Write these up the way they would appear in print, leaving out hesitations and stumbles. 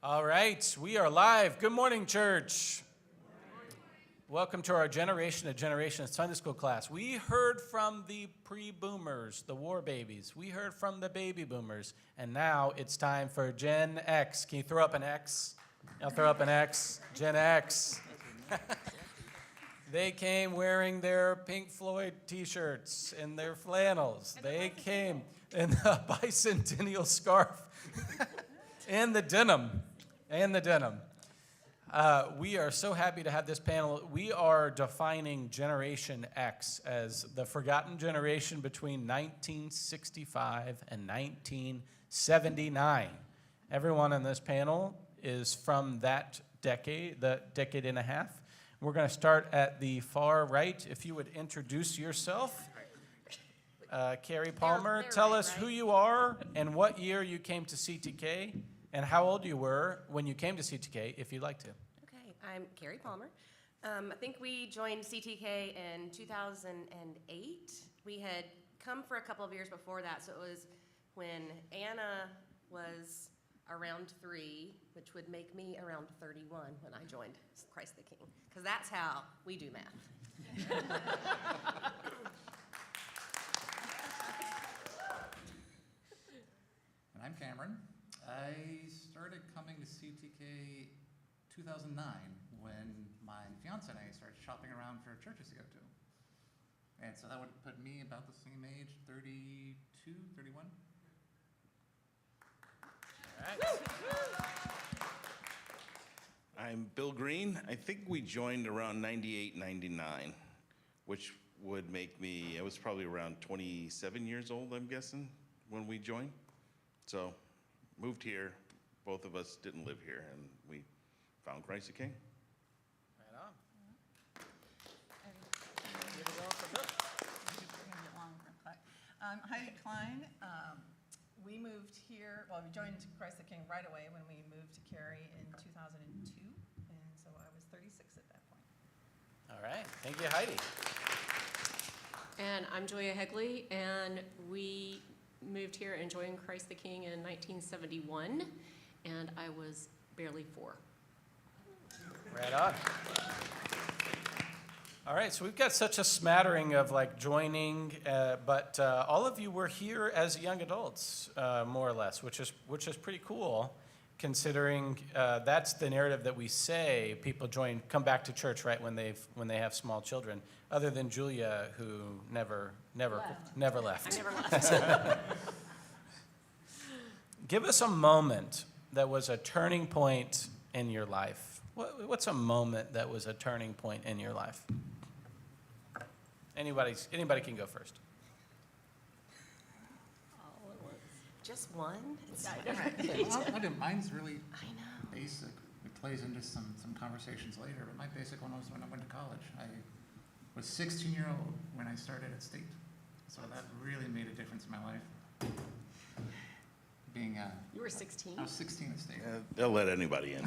All right, we are live. Good morning, church. Welcome to our Generation to Generation Sunday School class. We heard from the pre-boomers, the war babies. We heard from the baby boomers. And now it's time for Gen X. Can you throw up an X? I'll throw up an X. Gen X. They came wearing their Pink Floyd t-shirts and their flannels. They came in the bicentennial scarf and the denim. We are so happy to have this panel. We are defining Generation X as the forgotten generation between 1965 and 1979. Everyone on this panel is from that decade, the decade and a half. We're going to start at the far right. If you would introduce yourself. Cary Palmer, tell us who you are and what year you came to CTK and how old you were when you came to CTK, if you'd like to. Okay, I'm Cary Palmer. I think we joined CTK in 2008. We had come for a couple of years before that, so it was when Anna was around 3, which would make me around 31 when I joined Christ the King, because that's how we do math. And I'm Cameron. I started coming to CTK 2009 when my fiance and I started shopping around for churches to go to. And so that would put me about the same age, 32, 31. All right. I'm Bill Green. I think we joined around 98, 99, which would make me, I was probably around 27 years old, I'm guessing, when we joined. So moved here. Both of us didn't live here, and we found Christ the King. Right on. I'm Heidi Klein. We moved here, well, we joined Christ the King right away when we moved to Cary in 2002, and so I was 36 at that point. All right. Thank you, Heidi. And I'm Joya Hegley, and we moved here and joined Christ the King in 1971, and I was barely 4. Right on. All right, so we've got such a smattering of like joining, but all of you were here as young adults, more or less, which is pretty cool, considering that's the narrative that we say people come back to church right when they have small children. Other than Julia, who never left. I never left. Give us a moment that was a turning point in your life. What's a moment that was a turning point in your life? Anybody can go first. Just one? Mine's really I know. basic. It plays into some conversations later, but my basic one was when I went to college. I was 16-year-old when I started at State, so that really made a difference in my life. You were 16? I was 16 at State. They'll let anybody in.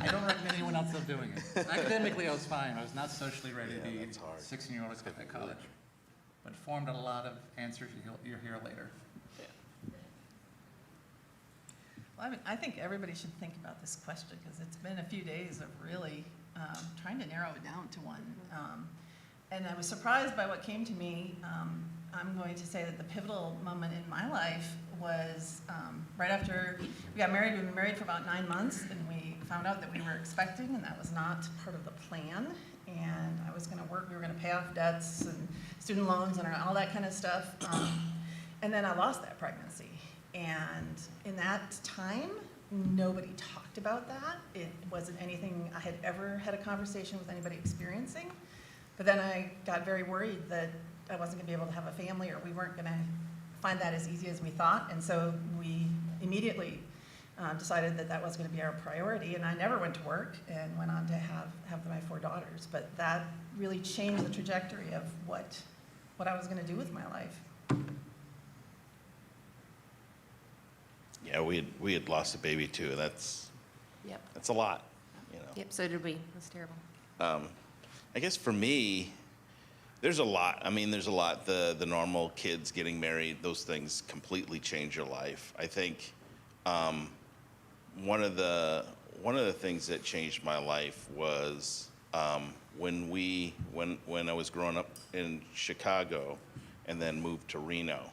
I don't recommend anyone else doing it. Academically, I was fine. I was not socially ready to be a that's hard. 16-year-old at college, but formed a lot of answers you'll hear later. Well, I think everybody should think about this question because it's been a few days of really trying to narrow it down to one. And I was surprised by what came to me. I'm going to say that the pivotal moment in my life was right after we got married. We'd been married for about 9 months, and we found out that we were expecting, and that was not part of the plan. And I was going to work. We were going to pay off debts and student loans and all that kind of stuff. And then I lost that pregnancy. And in that time, nobody talked about that. It wasn't anything I had ever had a conversation with anybody experiencing. But then I got very worried that I wasn't going to be able to have a family, or we weren't going to find that as easy as we thought. And so we immediately decided that that was going to be our priority. And I never went to work and went on to have my 4 daughters. But that really changed the trajectory of what I was going to do with my life. Yeah, we had lost a baby too. That's a lot, you know. Yep, so did we. That's terrible. I guess for me, there's a lot. I mean, there's a lot. The normal kids getting married, those things completely change your life. I think One of the things that changed my life was when I was growing up in Chicago and then moved to Reno.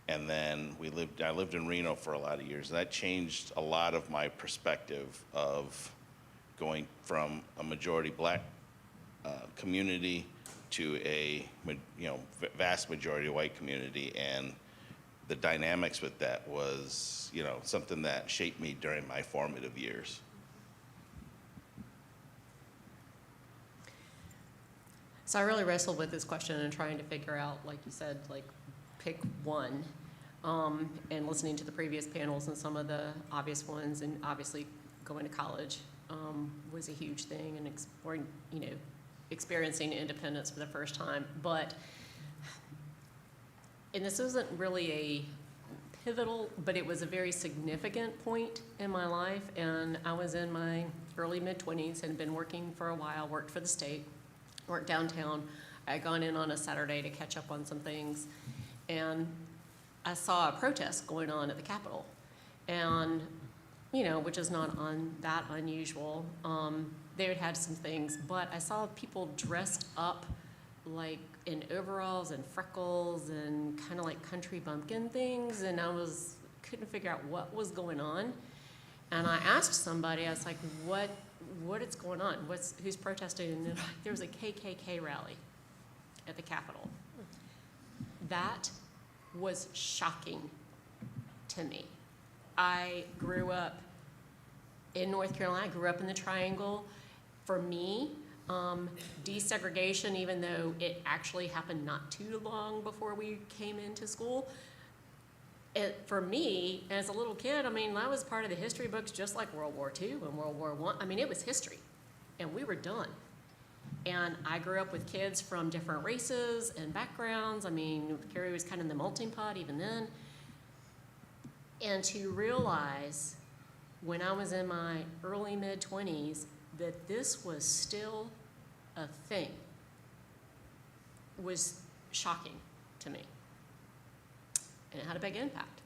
And then I lived in Reno for a lot of years. That changed a lot of my perspective of going from a majority black community to a vast majority white community, and the dynamics with that was something that shaped me during my formative years. So I really wrestled with this question and trying to figure out, like you said, like pick one. And listening to the previous panels and some of the obvious ones, and obviously going to college was a huge thing, and exploring, experiencing independence for the first time. And this isn't really a pivotal, but it was a very significant point in my life. And I was in my early mid-20s, had been working for a while, worked for the state, worked downtown. I had gone in on a Saturday to catch up on some things, and I saw a protest going on at the Capitol, and, which is not that unusual. They had some things, but I saw people dressed up like in overalls and freckles and kind of like country bumpkin things, and I couldn't figure out what was going on. And I asked somebody, I was like, what is going on? Who's protesting? And there was a KKK rally at the Capitol. That was shocking to me. I grew up in North Carolina. I grew up in the Triangle. For me, desegregation, even though it actually happened not too long before we came into school, for me, as a little kid, that was part of the history books, just like World War II and World War I. It was history, and we were done. And I grew up with kids from different races and backgrounds. Cary was kind of the melting pot even then. And to realize when I was in my early mid-20s that this was still a thing was shocking to me. And it had a big impact.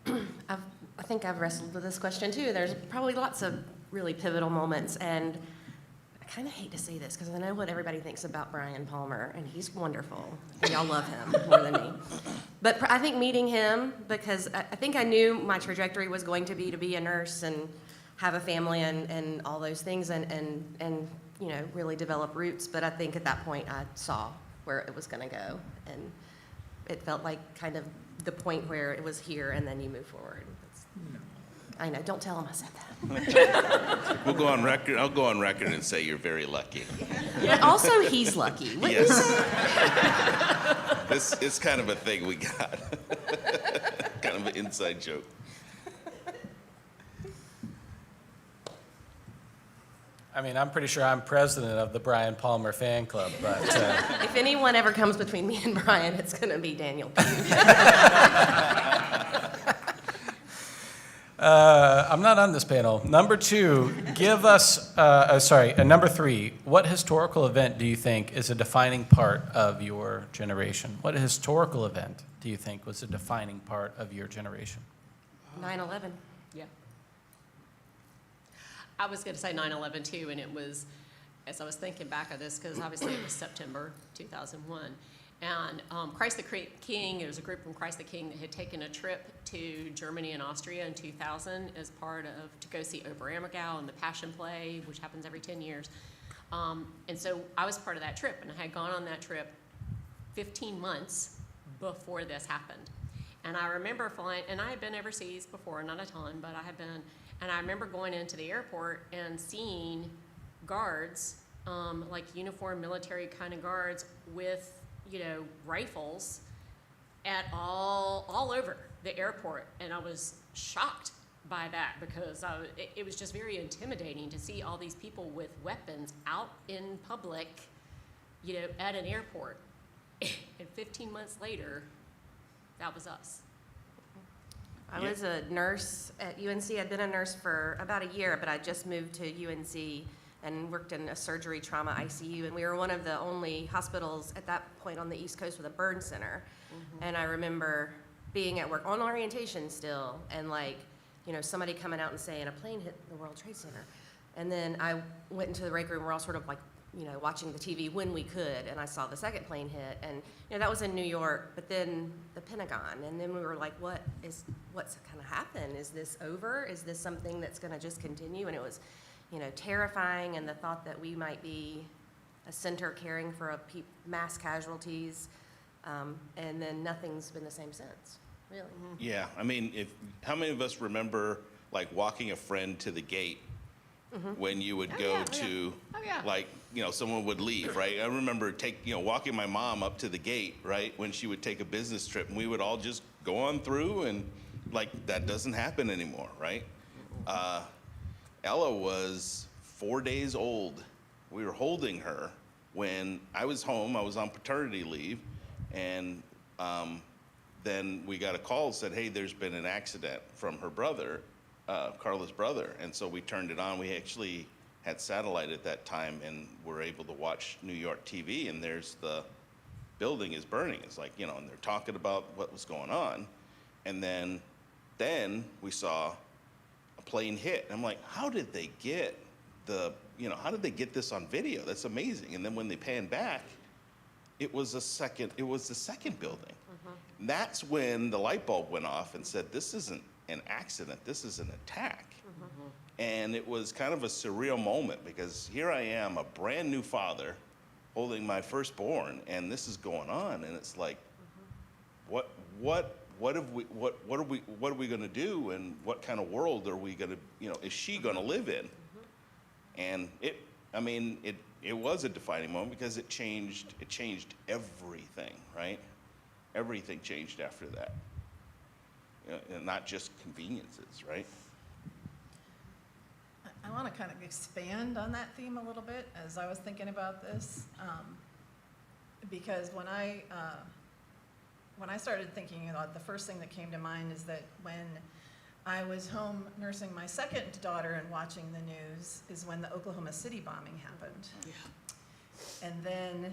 I think I've wrestled with this question too. There's probably lots of really pivotal moments, and I kind of hate to say this because I know what everybody thinks about Brian Palmer, and he's wonderful. Y'all love him more than me. But I think meeting him, because I think I knew my trajectory was going to be a nurse and have a family and all those things, and really develop roots. But I think at that point I saw where it was going to go, and it felt like kind of the point where it was here, and then you move forward. I know, don't tell him I said that. We'll go on record. I'll go on record and say you're very lucky. And also, he's lucky. What you say? It's kind of a thing we got. Kind of an inside joke. I'm pretty sure I'm president of the Brian Palmer fan club, but If anyone ever comes between me and Brian, it's going to be Daniel. I'm not on this panel. Number two, give us, number three, what historical event do you think is a defining part of your generation? What historical event do you think was a defining part of your generation? 9/11. Yeah. I was going to say 9/11 too, and it was, as I was thinking back of this, because obviously it was September 2001. And Christ the King, it was a group from Christ the King that had taken a trip to Germany and Austria in 2000 as part of, to go see Oberammergau and the Passion Play, which happens every 10 years. And so I was part of that trip, and I had gone on that trip 15 months before this happened. And I remember flying, and I had been overseas before, not a ton, but I had been, and I remember going into the airport and seeing guards, like uniformed military kind of guards with, rifles at all over the airport. And I was shocked by that because it was just very intimidating to see all these people with weapons out in public, at an airport. And 15 months later, that was us. I was a nurse at UNC. I'd been a nurse for about a year, but I just moved to UNC and worked in a surgery trauma ICU. And we were one of the only hospitals at that point on the East Coast with a burn center. Mm-hmm. And I remember being at work on orientation still, and like, you know, somebody coming out and saying a plane hit the World Trade Center. And then I went into the break room, we're all sort of like, you know, watching the TV when we could, and I saw the second plane hit, and, you know, that was in New York, but then the Pentagon, and then we were like, what's gonna happen? Is this over? Is this something that's gonna just continue? And it was, you know, terrifying, and the thought that we might be a center caring for mass casualties, and then nothing's been the same since, really. Yeah, I mean, how many of us remember like walking a friend to the gate when you would go to, like, you know, someone would leave, right? I remember walking my mom up to the gate, right, when she would take a business trip, and we would all just go on through, and like that doesn't happen anymore, right? Ella was 4 days old. We were holding her when I was home. I was on paternity leave, and then we got a call that said, hey, there's been an accident from her brother, Carla's brother. And so we turned it on. We actually had satellite at that time and were able to watch New York TV, and there's the building is burning. It's like, you know, and they're talking about what was going on. And then we saw a plane hit. And I'm like, how did they get this on video? That's amazing. And then when they panned back, it was the second building. And that's when the light bulb went off and said, this isn't an accident, this is an attack. And it was kind of a surreal moment, because here I am, a brand new father, holding my firstborn, and this is going on, and it's like, what are we going to do, and what kind of world are we going to, you know, is she going to live in? And it was a defining moment, because it changed everything, right? Everything changed after that. You know, and not just conveniences, right? I want to kind of expand on that theme a little bit as I was thinking about this, because when I started thinking about it, the first thing that came to mind is that when I was home nursing my second daughter and watching the news is when the Oklahoma City bombing happened. Yeah. And then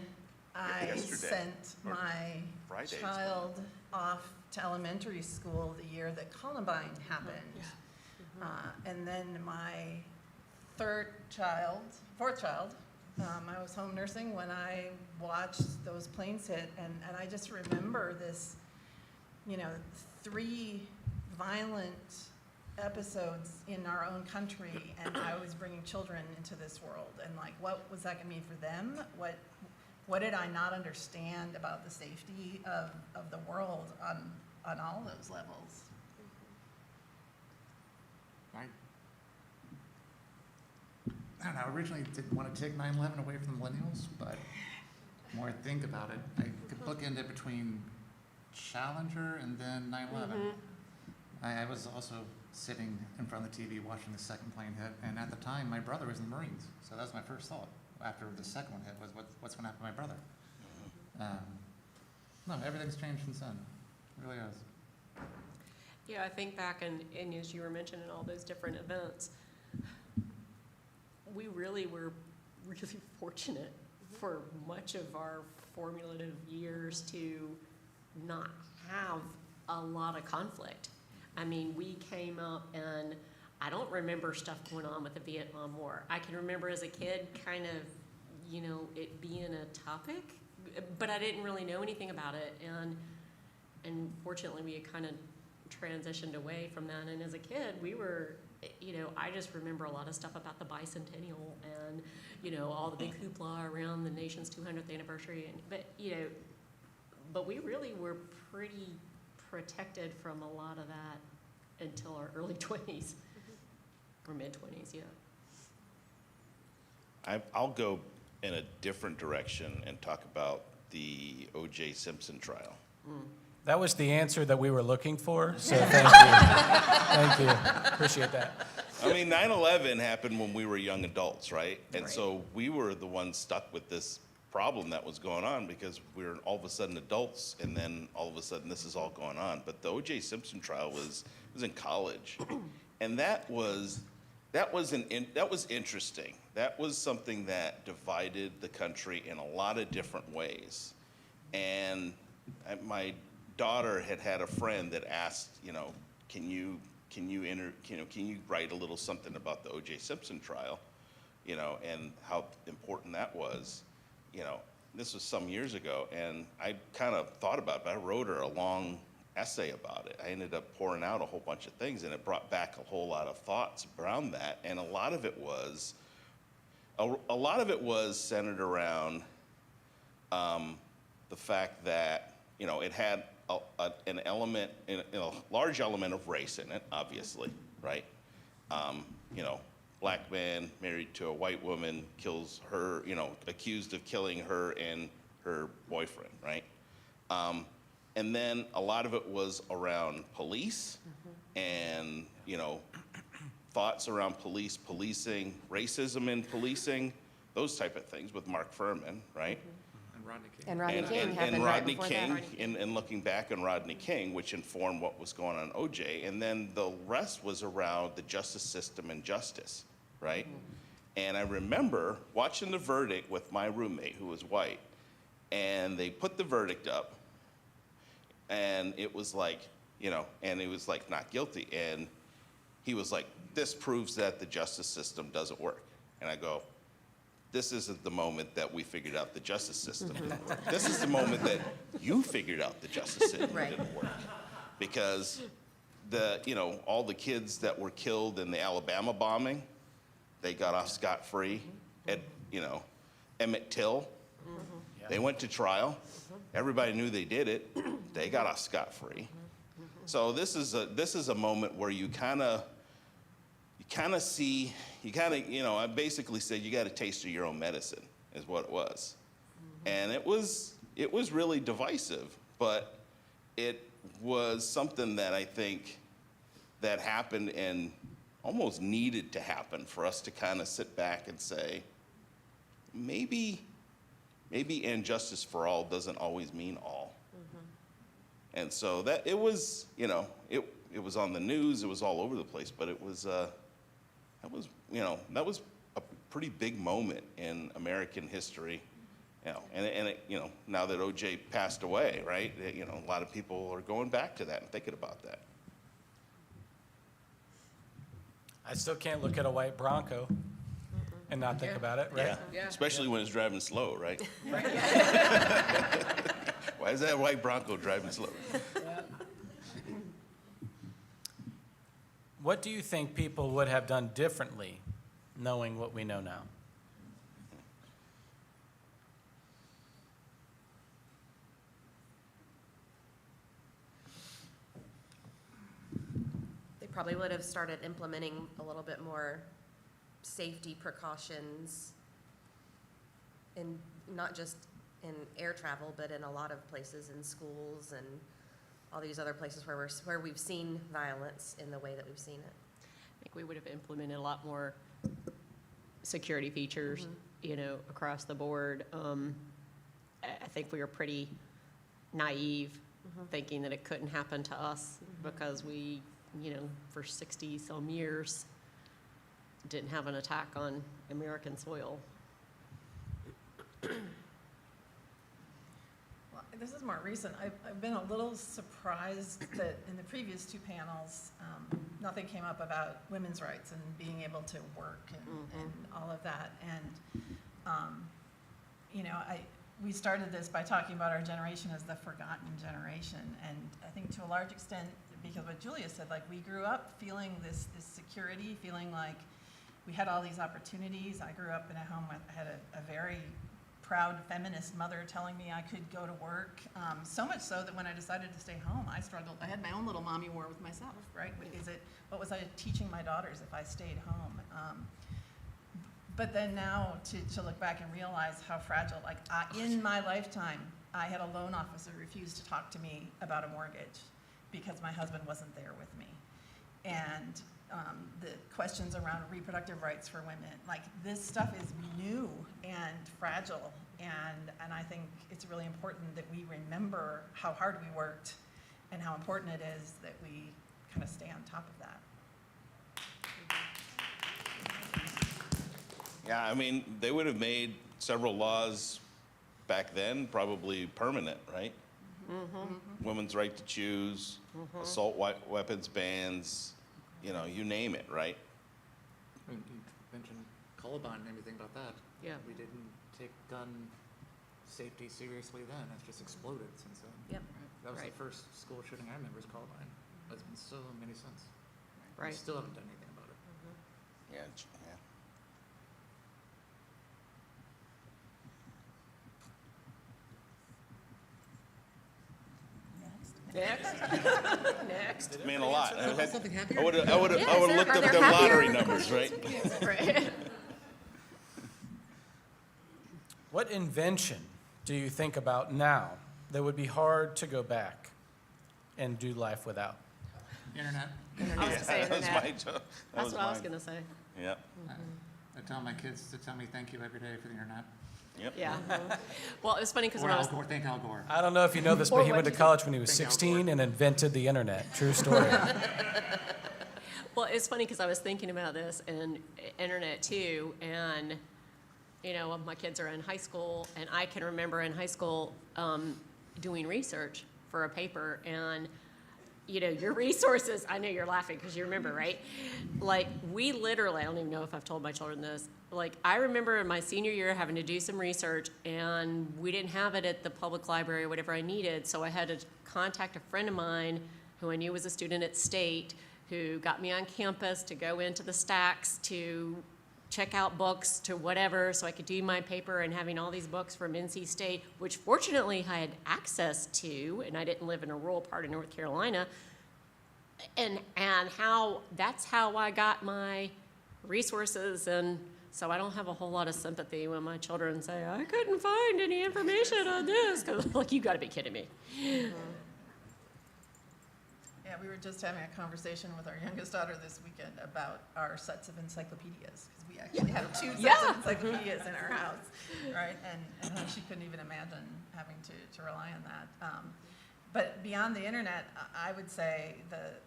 I Yesterday, sent my Friday, child off to elementary school the year that Columbine happened. And then my fourth child, I was home nursing when I watched those planes hit, and I just remember this, you know, 3 violent episodes in our own country, and I was bringing children into this world, and like, what was that gonna mean for them? What did I not understand about the safety of the world on all those levels? I don't know, I originally didn't want to take 9/11 away from the millennials, but the more I think about it, I could bookend it between Challenger and then 9/11. I was also sitting in front of the TV watching the second plane hit, and at the time, my brother was in the Marines, so that was my first thought after the second one hit, was what's going to happen to my brother? No, everything's changed since then. It really has. Yeah, I think back, and as you were mentioning all those different events, we really were really fortunate for much of our formative years to not have a lot of conflict. I mean, we came up, and I don't remember stuff going on with the Vietnam War. I can remember as a kid kind of, you know, it being a topic, but I didn't really know anything about it. And fortunately, we had kind of transitioned away from that. And as a kid, we were, you know, I just remember a lot of stuff about the bicentennial and, you know, all the big hoopla around the nation's 200th anniversary. But we really were pretty protected from a lot of that until our early 20s or mid-20s, yeah. I'll go in a different direction and talk about the O.J. Simpson trial. That was the answer that we were looking for, so thank you. Thank you. Appreciate that. I mean, 9/11 happened when we were young adults, right? And so we were the ones stuck with this problem that was going on, because we were all of a sudden adults, and then all of a sudden this is all going on. But the O.J. Simpson trial was in college, and that was interesting. That was something that divided the country in a lot of different ways. And my daughter had a friend that asked, can you write a little something about the O.J. Simpson trial, and how important that was, This was some years ago, and I kind of thought about it, but I wrote her a long essay about it. I ended up pouring out a whole bunch of things, and it brought back a whole lot of thoughts around that, and a lot of it was centered around the fact that, it had an element, a large element of race in it, obviously, right? Black man married to a white woman kills her, accused of killing her and her boyfriend, right? And then a lot of it was around police and, thoughts around policing, racism in policing, those type of things with Mark Furman, right? And Rodney King. And Rodney King And happened right Rodney before King, that. and looking back on Rodney King, which informed what was going on in OJ. And then the rest was around the justice system and justice, right? And I remember watching the verdict with my roommate, who was white, and they put the verdict up, and it was like, and it was like not guilty. And he was like, this proves that the justice system doesn't work. And I go, this isn't the moment that we figured out the justice system didn't work. This is the moment that you figured out the justice system didn't work. Because all the kids that were killed in the Alabama bombing, they got off scot-free. Emmett Till, they went to trial. Everybody knew they did it. They got off scot-free. So this is a moment where you kind of see, I basically said you got a taste of your own medicine, is what it was. And it was really divisive, but it was something that I think that happened and almost needed to happen for us to kind of sit back and say, maybe injustice for all doesn't always mean all. And so that it was, it was on the news, it was all over the place, but it was, that was a pretty big moment in American history, and it, now that OJ passed away, right? A lot of people are going back to that and thinking about that. I still can't look at a white Bronco and not think about it, right? Yeah. Especially when it's driving slow, right? Why is that white Bronco driving slow? What do you think people would have done differently, knowing what we know now? They probably would have started implementing a little bit more safety precautions in, not just in air travel, but in a lot of places, in schools and all these other places where we've seen violence in the way that we've seen it. I think we would have implemented a lot more security features, across the board. I think we were pretty naive, thinking that it couldn't happen to us because we, for 60-some years, didn't have an attack on American soil. Well, this is more recent. I've been a little surprised that in the previous two panels, nothing came up about women's rights and being able to work and all of that. And, we started this by talking about our generation as the forgotten generation. And I think to a large extent, because what Julia said, like we grew up feeling this security, feeling like we had all these opportunities. I grew up in a home where I had a very proud feminist mother telling me I could go to work. So much so that when I decided to stay home, I struggled. I had my own little mommy war with myself, right? What was I teaching my daughters if I stayed home? But then now to look back and realize how fragile, in my lifetime, I had a loan officer refuse to talk to me about a mortgage because my husband wasn't there with me. And the questions around reproductive rights for women, this stuff is new and fragile, and I think it's really important that we remember how hard we worked and how important it is that we kind of stay on top of that. Yeah, they would have made several laws back then probably permanent, right? women's right to choose, assault weapons bans, you know, you name it, right? I mean, you mentioned Columbine and everything about that. Yeah. We didn't take gun safety seriously then. It's just exploded since then. Yep. That was Right. the first school shooting I remember is Columbine. That's been so many since. We Right. still haven't done anything about it. Yeah, Next. Next. It meant a lot. Something happier? I would have Yeah, looked are up there the happier lottery numbers, right? Right. What invention do you think about now that would be hard to go back and do life without? Internet. I was gonna say That was internet. my joke. That That's was what I was mine. gonna say. Yep, I tell my kids to tell me thank you every day for the internet. yep. Yeah. Well, it was funny because Or when I Al was, Gore, thank Al Gore. I don't know if you know this, Or but he what went to you college when he was think Al 16 and invented the internet. True story. well, it's funny because I was thinking about this and internet too, and you know, my kids are in high school, and I can remember in high school doing research for a paper, and you know, your resources. I know you're laughing because you remember, right? Like we literally, I don't even know if I've told my children this. Like I remember in my senior year having to do some research, and we didn't have it at the public library or whatever I needed, so I had to contact a friend of mine who I knew was a student at State, who got me on campus to go into the stacks to check out books to whatever so I could do my paper, and having all these books from NC State, which fortunately I had access to, and I didn't live in a rural part of North Carolina, and that's how I got my resources. And so I don't have a whole lot of sympathy when my children say, I couldn't find any information on this, because like, you gotta be kidding me. Yeah, we were just having a conversation with our youngest daughter this weekend about our sets of encyclopedias, because we actually have 2 sets Yeah. of encyclopedias in our house, right? And how she couldn't even imagine having to rely on that. But beyond the internet, I would say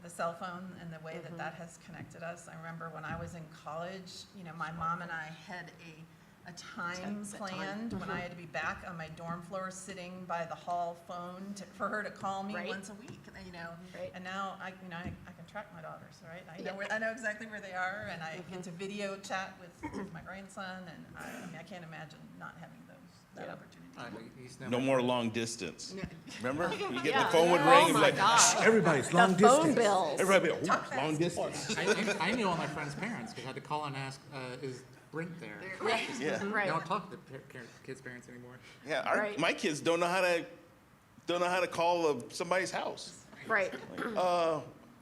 the cell phone and the way that that has connected us. I remember when I was in college, you know, my mom and I had a time Set time. planned when I had to be back on my dorm floor, sitting by the hall phone for her to call me Right. once a week, you know. Right. And now I can track my daughters, right? Yeah. I know exactly where they are, and I get to video chat with my grandson, and I mean, I can't imagine not having that Yeah. opportunity. He's No more long distance. Remember? You get Yeah. the phone would Oh ring and be my like, gosh. Everybody's long The distance. phone bills. everybody, be, "Ooh, long distance. I knew all my friends' parents because I had to call and ask, is Brent there? Yeah, I Right. don't talk to kids' parents anymore. yeah. Right. My kids don't know how to call somebody's house. Right.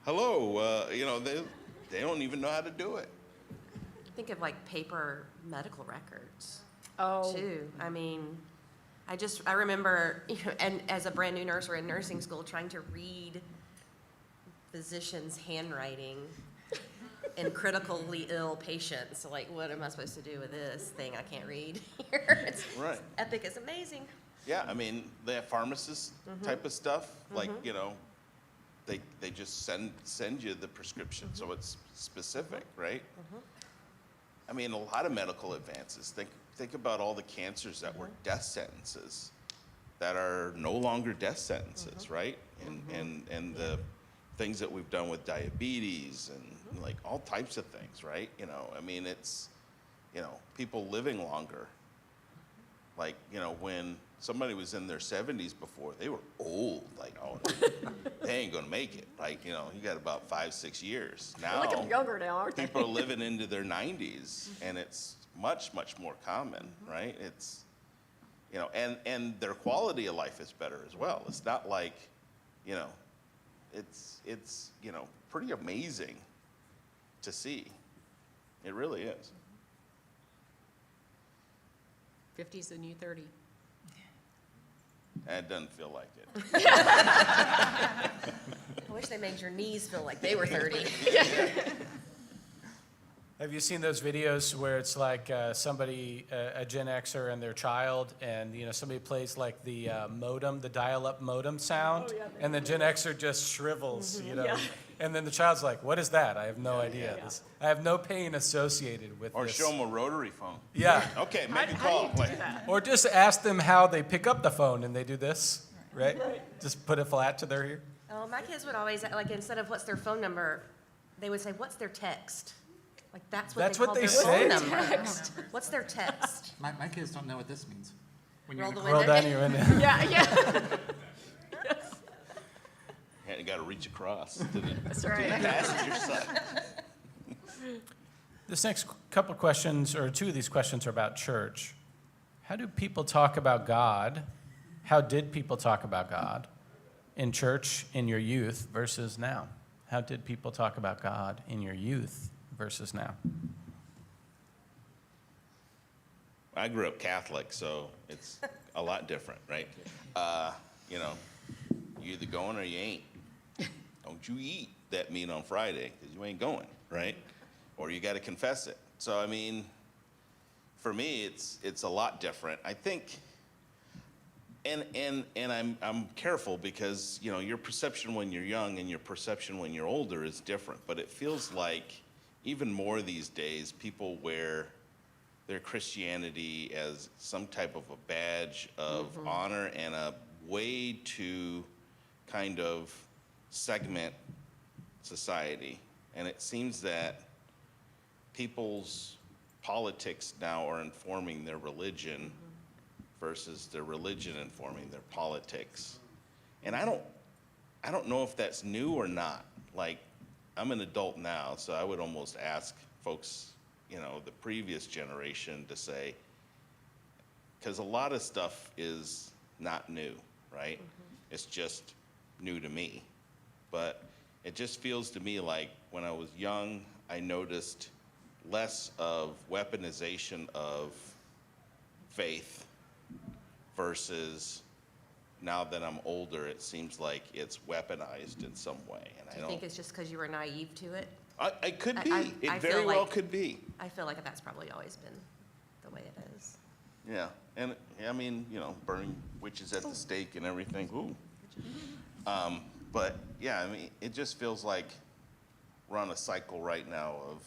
Hello, you know, they don't even know how to do it. Think of like paper medical records Oh. too. I mean, I remember, you know, and as a brand new nurse or in nursing school, trying to read physicians' handwriting in critically ill patients. So like, what am I supposed to do with this thing I can't read here? It's, Right. Epic is amazing. Yeah, I mean, they have pharmacist type of stuff, like, you know, they just send you the prescription, so it's specific, right? I mean, a lot of medical advances. Think about all the cancers that were death sentences that are no longer death sentences, right? And the things that we've done with diabetes and like all types of things, right? You know, I mean, it's, you know, people living longer. Like, you know, when somebody was in their 70s before, they were old. Like, oh, they ain't gonna make it. Like, you know, you got about 5-6 years. Now, Look at them younger now, aren't they? people are living into their 90s, and it's much, much more common, right? It's, you know, and their quality of life is better as well. It's not like, you know, it's you know, pretty amazing to see. It really is. 50's the new 30. And it doesn't feel like it. I wish they made your knees feel like they were 30. Have you seen those videos where it's like somebody, a Gen Xer and their child, and you know somebody plays like the modem, the dial-up modem sound, and the Gen Xer just shrivels, you know, yeah. and then the child's like, "What is that? I have no idea. yeah. This, I have no pain associated with Or this." show them a rotary phone. Yeah, Okay, How make a do call. you do Like, that? or just ask them how they pick up the phone, and they do this. right? Just put it flat to their ear. Oh, my kids would always, like, instead of what's their phone number, they would say, what's their text? Like, that's what That's they what called they their say? phone number. What's their text? My kids don't know what this means. When Roll in the car- Roll down your window. Yeah, yeah. You got to reach across to the That's right. passenger side. This next couple questions, or two of these questions, are about church. How do people talk about God? How did people talk about God in church in your youth versus now? How did people talk about God in your youth versus now? I grew up Catholic, so it's a lot different, right? You know, you either going or you ain't. Don't you eat that meat on Friday, because you ain't going, right? Or you got to confess it. So, I mean, for me, it's a lot different. I think, and I'm careful because, you know, your perception when you're young and your perception when you're older is different. But it feels like even more these days, people wear their Christianity as some type of a badge of honor and a way to kind of segment society. And it seems that people's politics now are informing their religion versus their religion informing their politics. And I don't know if that's new or not. Like, I'm an adult now, so I would almost ask folks, you know, the previous generation to say, because a lot of stuff is not new, right? It's just new to me. But it just feels to me like when I was young, I noticed less of weaponization of faith versus now that I'm older, it seems like it's weaponized in some way. And Do you think it's just because you were naive to it? I could I- be. I It feel very well like- could be. I feel like that's probably always been the way it is. Yeah, and I mean, you know, burning witches at the stake and everything. Ooh. But yeah, I mean, it just feels like we're on a cycle right now of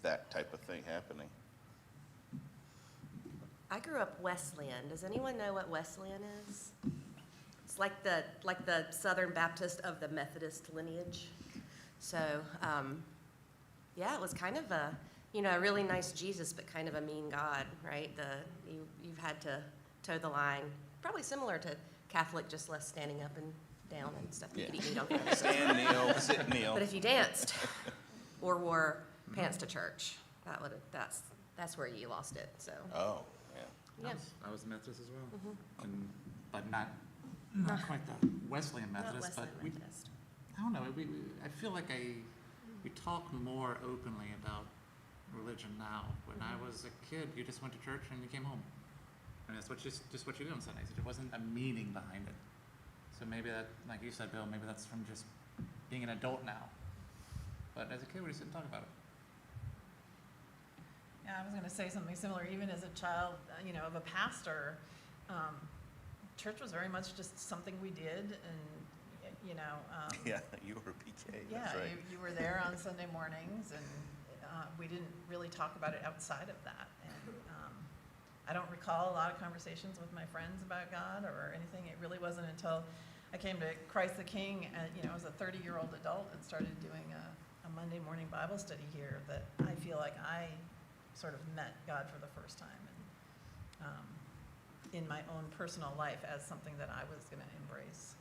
that type of thing happening. I grew up Wesleyan. Does anyone know what Wesleyan is? It's like the Southern Baptist of the Methodist lineage. So, yeah, it was kind of a, you know, a really nice Jesus, but kind of a mean God, right? You've had to toe the line. Probably similar to Catholic, just less standing up and down and stuff. You Yeah. could eat meat on Friday. Stand, kneel, sit, kneel. But if you danced or wore pants to church, that's where you lost it. So, Oh, yeah. yeah. I was Methodist as well, but not quite the Wesleyan Not Methodist, but Wesleyan we, Methodist. I don't know, I feel like we talk more openly about religion now. When I was a kid, you just went to church and you came home. And that's just what you did on Sundays. There wasn't a meaning behind it. So maybe that, like you said, Bill, maybe that's from just being an adult now. But as a kid, we just didn't talk about it. Yeah, I was gonna say something similar, even as a child, you know, of a pastor, church was very much just something we did, and, you know, Yeah, you were PK, yeah, that's right. you were there on Sunday mornings, and we didn't really talk about it outside of that. And I don't recall a lot of conversations with my friends about God or anything. It really wasn't until I came to Christ the King, you know, as a 30-year-old adult and started doing a Monday morning Bible study here that I feel like I sort of met God for the first time, and in my own personal life as something that I was going to embrace.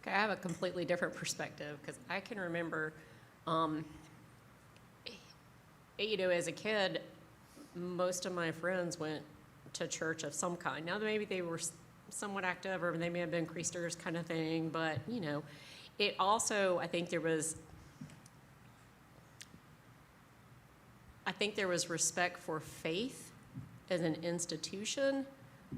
Okay, I have a completely different perspective because I can remember, you know, as a kid, most of my friends went to church of some kind. Now, maybe they were somewhat active or they may have been Creasters kind of thing, but, you know, it also, I think there was respect for faith as an institution,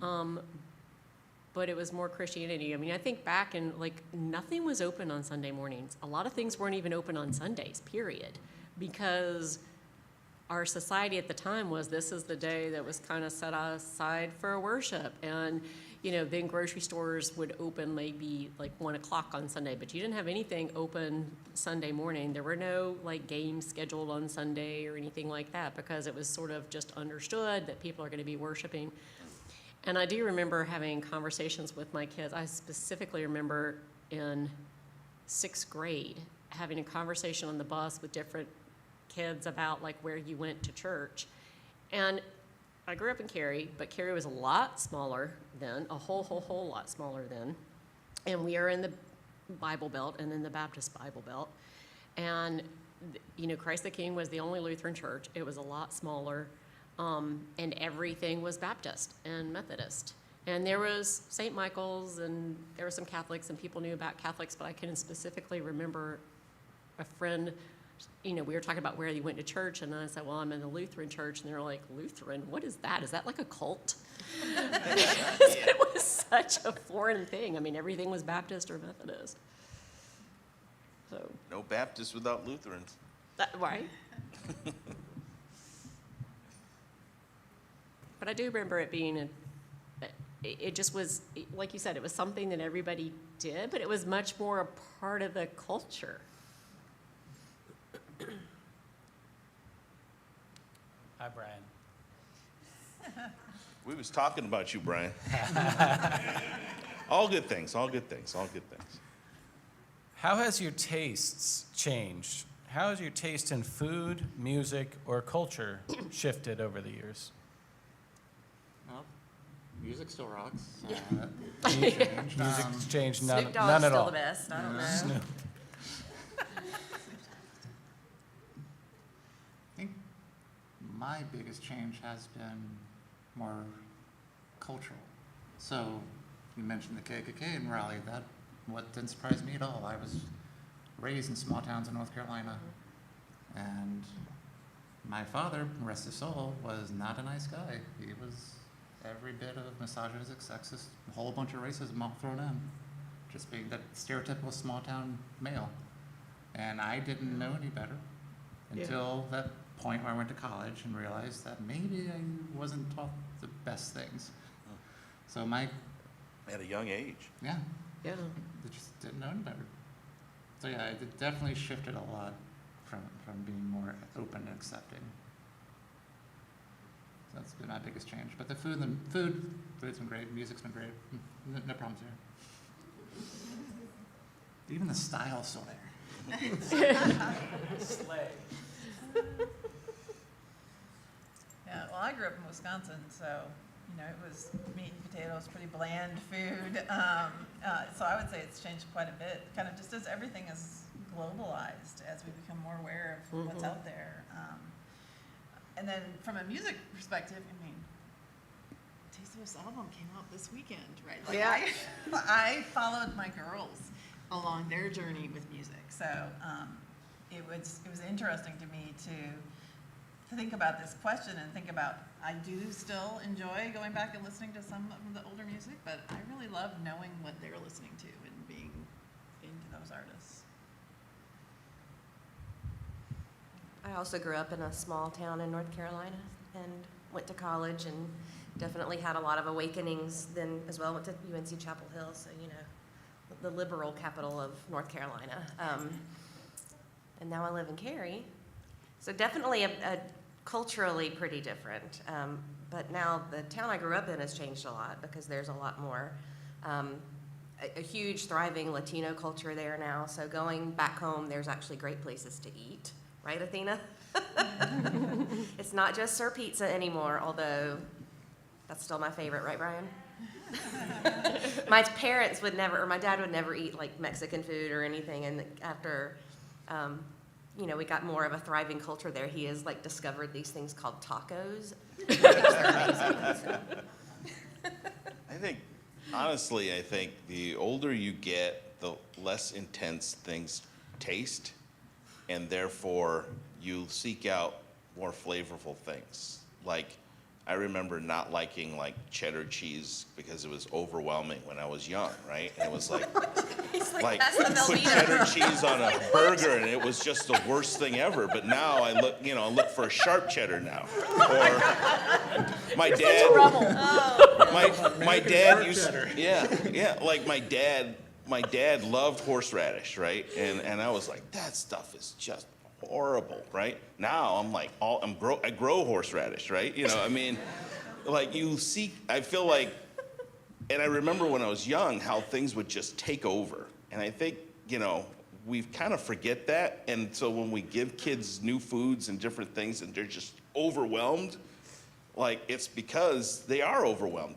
but it was more Christianity. I mean, I think back and like nothing was open on Sunday mornings. A lot of things weren't even open on Sundays, period, because our society at the time was this is the day that was kind of set aside for worship. And, you know, then grocery stores would open maybe like 1 o'clock on Sunday, but you didn't have anything open Sunday morning. There were no like games scheduled on Sunday or anything like that because it was sort of just understood that people are going to be worshiping. And I do remember having conversations with my kids. I specifically remember in 6th grade having a conversation on the bus with different kids about like where you went to church. And I grew up in Cary, but Cary was a lot smaller then, a whole lot smaller then. And we are in the Bible Belt and in the Baptist Bible Belt. And, you know, Christ the King was the only Lutheran church. It was a lot smaller, and everything was Baptist and Methodist. And there was St. Michael's, and there were some Catholics, and people knew about Catholics, but I can specifically remember a friend, you know, we were talking about where you went to church, and I said, well, I'm in the Lutheran church, and they were like, Lutheran? What is that? Is that like a cult? It was such a foreign thing. I mean, everything was Baptist or Methodist. So, No Baptists without Lutherans. right? But I do remember it being it just was, like you said, it was something that everybody did, but it was much more a part of the culture. Hi, Brian. We was talking about you, Brian. All good things, all good things, all good things. How has your tastes changed? How has your taste in food, music, or culture shifted over the years? Well, music still rocks. Music's changed none, Snoop Dogg's none at still all. the best. I don't know. Snoop. I think my biggest change has been more cultural. So you mentioned the KKK in Raleigh. What didn't surprise me at all. I was raised in small towns in North Carolina, and my father, rest his soul, was not a nice guy. He was every bit of misogynistic, sexist, a whole bunch of racism all thrown in, just being that stereotypical small town male. And I didn't know any better until that point where I went to college and realized that maybe I wasn't taught the best things. So At a young age. yeah, Yeah. I just didn't know any better. So yeah, it definitely shifted a lot from being more open and accepting. So that's been my biggest change. But the food's been great. Music's been great. No problems there. Even the style's still there. Slay. Yeah, well, I grew up in Wisconsin, so, you know, it was meat and potatoes, pretty bland food. So I would say it's changed quite a bit, kind of just as everything is globalized, as we become more aware of what's out there. And then from a music perspective, I mean, Taste of Us album came out this weekend, right? Like Yeah. I followed my girls along their journey with music, so it was interesting to me to think about this question and think about, I do still enjoy going back and listening to some of the older music, but I really love knowing what they're listening to and being into those artists. I also grew up in a small town in North Carolina and went to college and definitely had a lot of awakenings then as well. Went to UNC Chapel Hill, so, you know, the liberal capital of North Carolina. And now I live in Cary. So definitely a culturally pretty different. But now the town I grew up in has changed a lot because there's a lot more, a huge thriving Latino culture there now. So going back home, there's actually great places to eat. Right, Athena? It's not just Sir Pizza anymore, although that's still my favorite, right, Brian? My parents would never, or my dad would never eat like Mexican food or anything. And after, you know, we got more of a thriving culture there, he has like discovered these things called tacos. I think the older you get, the less intense things taste, and therefore you seek out more flavorful things. Like, I remember not liking like cheddar cheese because it was overwhelming when I was young, right? And it was like, like that's the put Velveeta. cheddar cheese on a burger, and it was just the worst thing ever. But now I look for sharp cheddar now. Or my dad, my dad used, like my dad loved horseradish, right? And I was like, that stuff is just horrible, right? Now I'm like, I grow horseradish, right? You know, I mean, like I feel like And I remember when I was young, how things would just take over. And I think, we kind of forget that. And so when we give kids new foods and different things and they're just overwhelmed, like, it's because they are overwhelmed.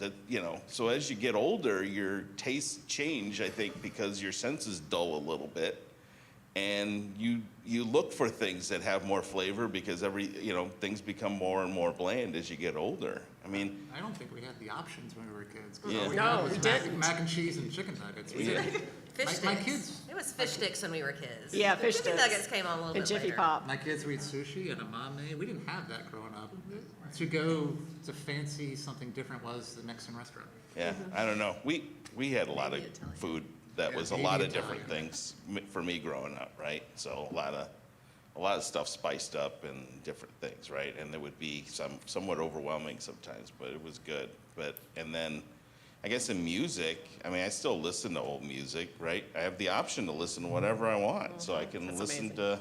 So as you get older, your tastes change, I think, because your senses dull a little bit. And you look for things that have more flavor because things become more and more bland as you get older. I mean, I don't think we had the options when we were kids. 'Cause Yeah. all we No, had was we mac, didn't. mac and cheese and chicken nuggets. We Yeah. didn't. Fish My sticks. kids. It was fish sticks when we were kids. Yeah, The fish chicken sticks. nuggets came on a little And bit Jiffy later. Pop. My kids would eat sushi and amame. We didn't have that growing up. To go to fancy something different was the Mexican restaurant. yeah, I don't know. We had a lot of food that Yeah, was a maybe lot of Italian. different things for me growing up, right? So a lot of stuff spiced up and different things, right? And it would be somewhat overwhelming sometimes, but it was good. And then I guess in music, I mean, I still listen to old music, right? I have the option to listen to whatever I want, so I can That's listen amazing. to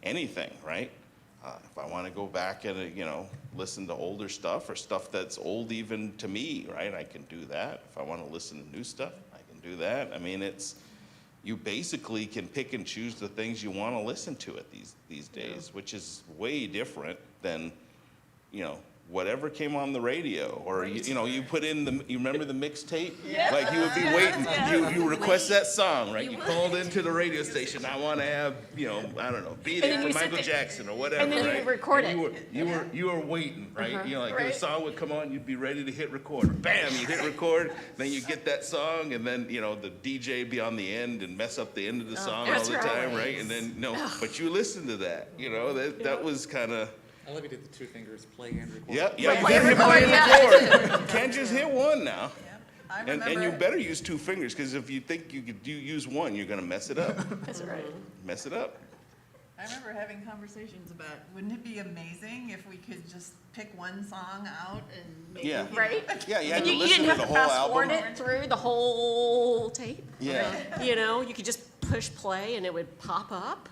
anything, right? If I want to go back and listen to older stuff or stuff that's old even to me, right? I can do that. If I want to listen to new stuff, I can do that. I mean, you basically can pick and choose the things you want to listen to at these days, which is way different than, whatever came on the radio, or you put in you remember the mixtape? Yeah. Like you would be waiting, you request Wait. that song, right? You You would. called into the radio station, I want to have, I don't know, Beat And It then from you sit Michael there- Jackson or whatever, and then you right? record And it. You were waiting, right? Like Right. the song would come on, you'd be ready to hit record. Bam, you hit record, then you get that song, and then, the DJ be on the end and mess up the end of the song all that's the right. time, right? And then, but you listen to that, that was kind of, I love you did the two fingers, play and record. yeah, you Play gotta hit record, play and yeah. record. You can't just hit one now. Yep. I And remember, you better use two fingers, because if you think you could use one, you're gonna mess it up. That's right. Mess it up. I remember having conversations about, wouldn't it be amazing if we could just pick one song out and maybe, Yeah. Right? Yeah, you had And to you listen didn't to have the to whole fast forward album. it through the whole tape. Yeah, You could just push play and it would pop up.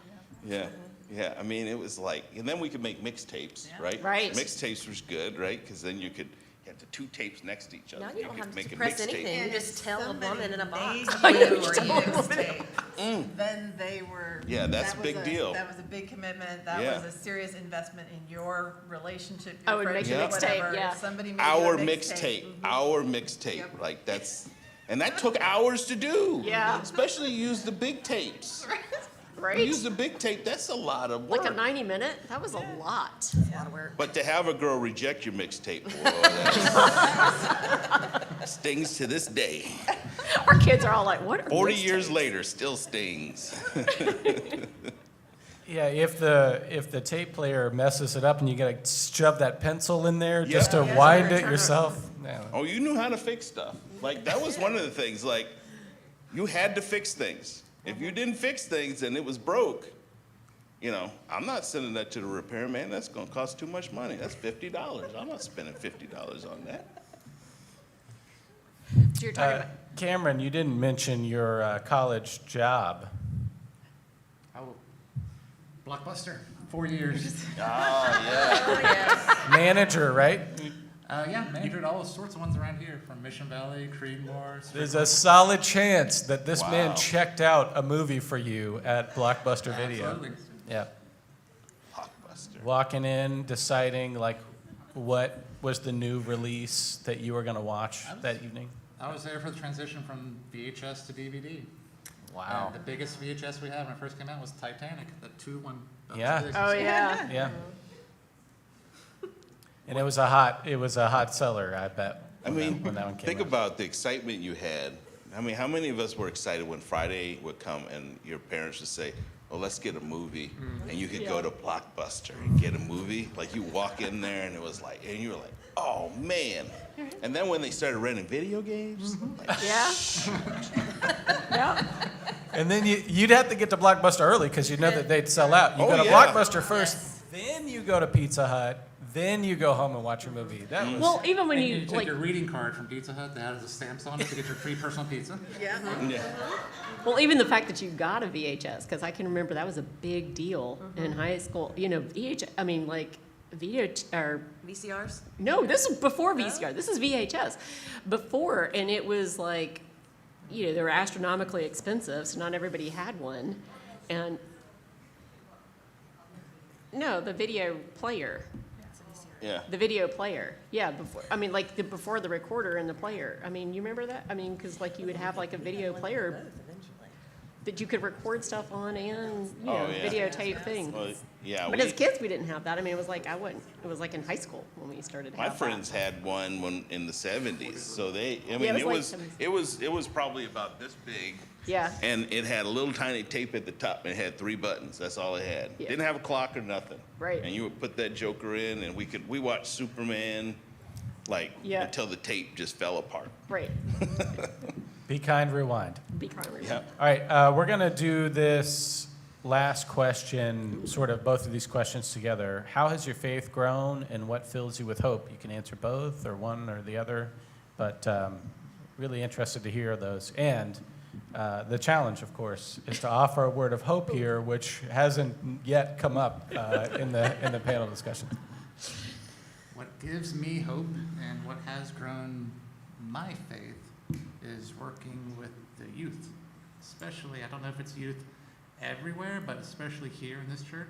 yeah, yeah. I mean, it was like, and then we could make mixtapes, Yeah. right? Right. Mixtapes was good, right? Because then you had the two tapes next to each other. Now you don't could have make to a press mixtape. anything. You And just if tell a somebody woman in a box. made what you you a were doing. mixtape, then they were. Yeah, that's that a big was deal. That was a big commitment, that Yeah. was a serious investment in your relationship, I your would make friendship, a mixtape, whatever. yeah. If somebody made you a Our mixtape, our mixtape, Yep. like and that took hours to do. Yeah. Especially use the big tapes. Right? Use the big tape, that's a lot of work. Like a 90-minute? That was a lot. It's a lot of work. But to have a girl reject your mixtape, boy, that stings to this day. Our kids are all like, what are 40 mixtapes? years later, still stings. Yeah, if the tape player messes it up and you gotta shove that pencil in there just to Yeah. wind it yourself. No. Oh, you knew how to fix stuff. Like, that was one of the things, like, you had to fix things. If you didn't fix things and it was broke, I'm not sending that to the repairman. That's gonna cost too much money. That's $50. I'm not spending $50 on that. So you're talking about, Cameron, you didn't mention your college job. Oh, Blockbuster, 4 years. Oh, yeah. Oh, yes. Manager, right? Yeah, managered all sorts of ones around here, from Mission Valley, Creedmoor. There's a solid chance that this man Wow. checked out a movie for you at Blockbuster Video. Absolutely. Yeah. Blockbuster. Walking in, deciding like what was the new release that you were gonna watch that evening. I was there for the transition from VHS to DVD. Wow. And the biggest VHS we had when it first came out was Titanic, the 2-1. Yeah. oh, yeah. Yeah. And it was a hot seller, I bet. I when that- mean, when that one came think out. about the excitement you had. I mean, how many of us were excited when Friday would come and your parents would say, "Well, let's get a movie," and you could go Yeah. to Blockbuster and get a movie? Like, you walk in there and it was like, and you were like, "Oh man!" And then when they started renting video games, like, Yeah. Yeah. And then you'd have to get to Blockbuster early because you know that they'd sell out. You Oh, go to yeah. Blockbuster first, then you go to Pizza Hut, then you go home and watch your movie. That was Well, even when And you, you take like, your reading card from Pizza Hut that has the stamps on it to get your free personal pizza. Yeah. yeah. well, even the fact that you got a VHS, because I can remember that was a big deal in high school. VHS, I mean, like, or VCRs? no, this is before VCR. This is VHS. Before, and it was like, they were astronomically expensive, so not everybody had one. And no, the video player. Yeah. The video player, yeah, before the recorder and the player. I mean, you remember that? I mean, because like you would have like a video player that you could record stuff on and, Oh, yeah. videotape things. Well, yeah. But as kids, we didn't have that. I mean, it was like, it was like in high school when we started to My have friends had one in the 70s, so it was probably about this big. Yeah. And it had a little tiny tape at the top, and it had 3 buttons. That's all it had. Yeah. Didn't have a clock or nothing. Right. And you would put that joker in, and we watched Superman, Yeah. until the tape just fell apart. Right. Be kind, rewind. Be kind. Yeah. All right, we're going to do this last question, sort of both of these questions together. How has your faith grown, and what fills you with hope? You can answer both or one or the other, but really interested to hear those. And the challenge, of course, is to offer a word of hope here, which hasn't yet come up in the panel discussion. What gives me hope and what has grown my faith is working with the youth. Especially, I don't know if it's youth everywhere, but especially here in this church.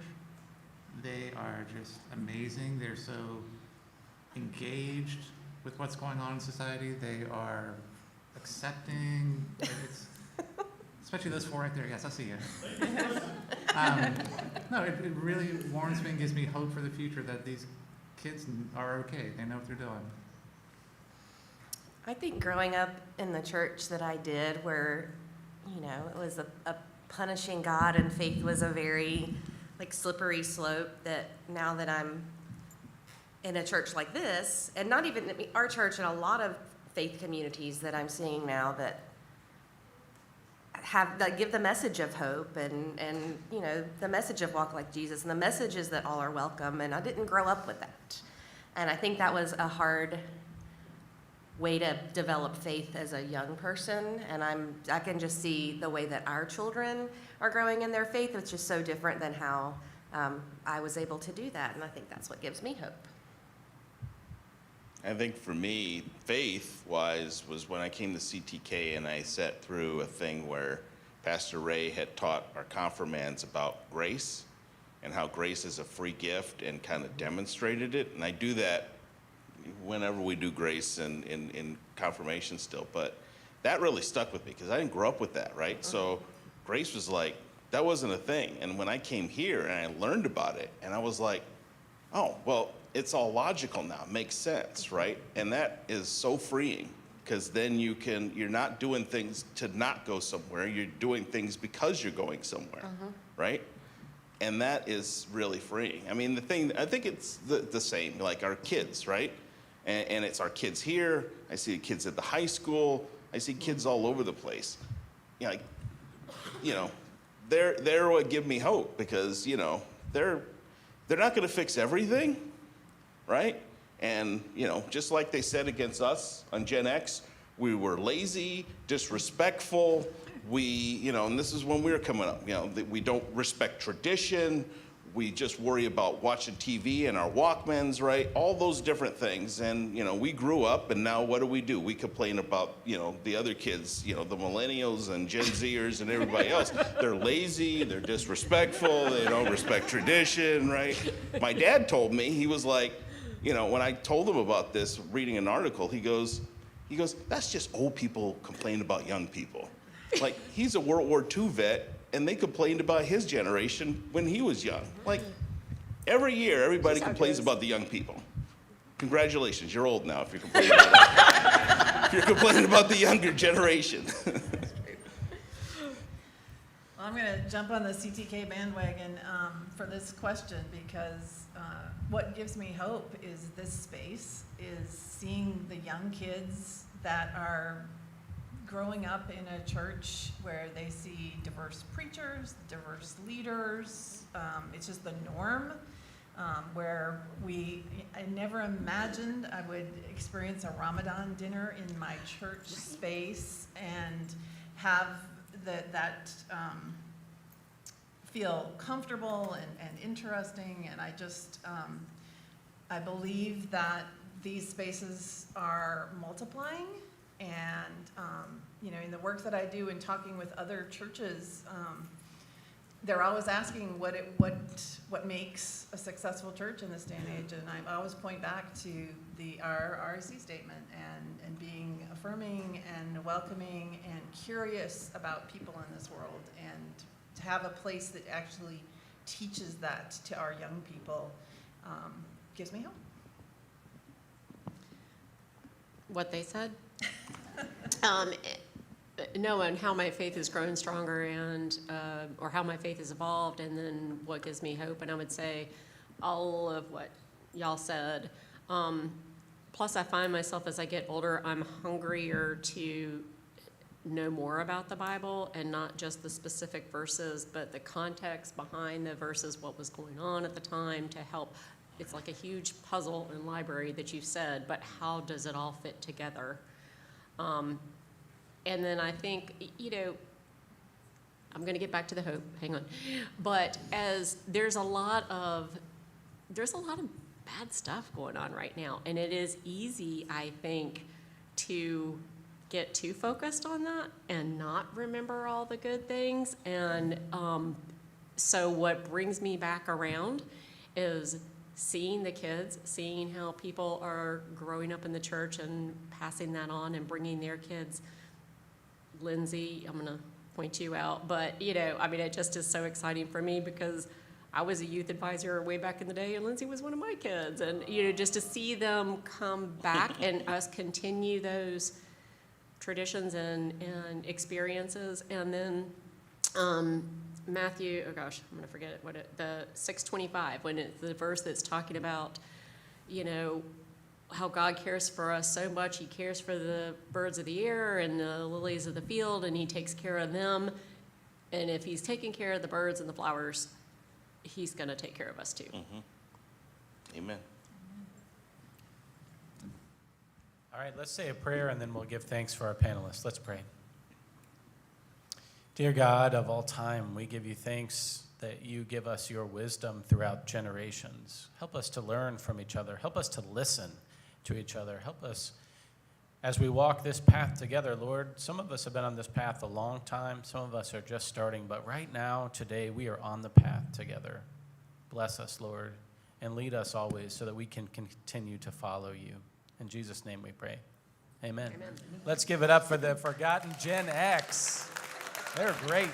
They are just amazing. They're so engaged with what's going on in society. They are accepting. Especially those 4 right there. Yes, I see you. No, it really warms me and gives me hope for the future that these kids are okay. They know what they're doing. I think growing up in the church that I did, where, it was a punishing God and faith was a very, slippery slope, that now that I'm in a church like this, and not even our church, and a lot of faith communities that I'm seeing now that give the message of hope and the message of walk like Jesus, and the message is that all are welcome, and I didn't grow up with that. And I think that was a hard way to develop faith as a young person, and I can just see the way that our children are growing in their faith, which is so different than how I was able to do that, and I think that's what gives me hope. I think for me, faith-wise, was when I came to CTK and I sat through a thing where Pastor Ray had taught our confirmands about grace and how grace is a free gift, and kind of demonstrated it. And I do that whenever we do grace in confirmation still. But that really stuck with me because I didn't grow up with that, right? So grace was like, that wasn't a thing. And when I came here and I learned about it, and I was like, oh, well, it's all logical now. It makes sense, right? And that is so freeing, because then you're not doing things to not go somewhere. You're doing things because you're going somewhere, right? And that is really freeing. I mean, I think it's the same, like our kids, right? And it's our kids here. I see the kids at the high school. I see kids all over the place. They're what give me hope, because, they're not going to fix everything, right? And, just like they said against us on Gen X, we were lazy, disrespectful. And this is when we were coming up, that we don't respect tradition. We just worry about watching TV and our Walkmans, right? All those different things. And, we grew up, and now what do? We complain about, the other kids, the millennials and Gen Zers and everybody else. They're lazy, they're disrespectful, they don't respect tradition, right? My dad told me, he was like, when I told him about this, reading an article, he goes, that's just old people complaining about young people. Like, he's a World War II vet, and they complained about his generation when he was young. Like, every year, everybody complains about the young people. Congratulations, you're old now if you're complaining about that. If you're complaining about the younger generation. Well, I'm going to jump on the CTK bandwagon for this question, because what gives me hope is this space, is seeing the young kids that are growing up in a church where they see diverse preachers, diverse leaders. It's just the norm, where I never imagined I would experience a Ramadan dinner in my church space and have that feel comfortable and interesting. And I just, I believe that these spaces are multiplying, and, you know, in the work that I do in talking with other churches, they're always asking what makes a successful church in this day and age, and I always point back to our RIC statement and being affirming and welcoming and curious about people in this world, and to have a place that actually teaches that to our young people gives me hope. What they said. Knowing how my faith has grown stronger and, or how my faith has evolved, and then what gives me hope. And I would say all of what y'all said. Plus, I find myself as I get older, I'm hungrier to know more about the Bible, and not just the specific verses, but the context behind the verses, what was going on at the time, to help. It's like a huge puzzle and library that you've said, but how does it all fit together? And then I think, you know, I'm going to get back to the hope, hang on. But as there's a lot of bad stuff going on right now, and it is easy, I think, to get too focused on that and not remember all the good things. And so what brings me back around is seeing the kids, seeing how people are growing up in the church and passing that on and bringing their kids. Lindsay, I'm gonna point you out, but you know, I mean, it just is so exciting for me because I was a youth advisor way back in the day, and Lindsay was one of my kids, and you know, just to see them come back and us continue those traditions and experiences, and then Matthew, oh gosh, I'm gonna forget it, the 6:25, when it's the verse that's talking about, you know, how God cares for us so much. He cares for the birds of the air and the lilies of the field, and he takes care of them. And if he's taking care of the birds and the flowers, he's going to take care of us too. Mm-hmm. Amen. All right, let's say a prayer, and then we'll give thanks for our panelists. Let's pray. Dear God of all time, we give you thanks that you give us your wisdom throughout generations. Help us to learn from each other. Help us to listen to each other. Help us as we walk this path together, Lord. Some of us have been on this path a long time. Some of us are just starting. But right now, today, we are on the path together. Bless us, Lord, and lead us always so that we can continue to follow you. In Jesus' name we pray. Amen. Amen. Let's give it up for the forgotten Gen X. They're great.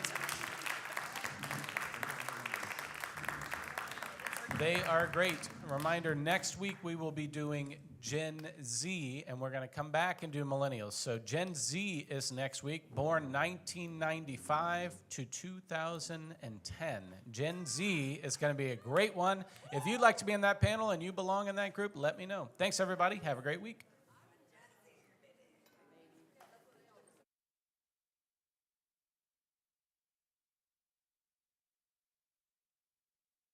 They are great. Reminder, next week we will be doing Gen Z, and we're going to come back and do millennials. So Gen Z is next week, born 1995 to 2010. Gen Z is going to be a great one. If you'd like to be in that panel and you belong in that group, let me know. Thanks, everybody. Have a great week.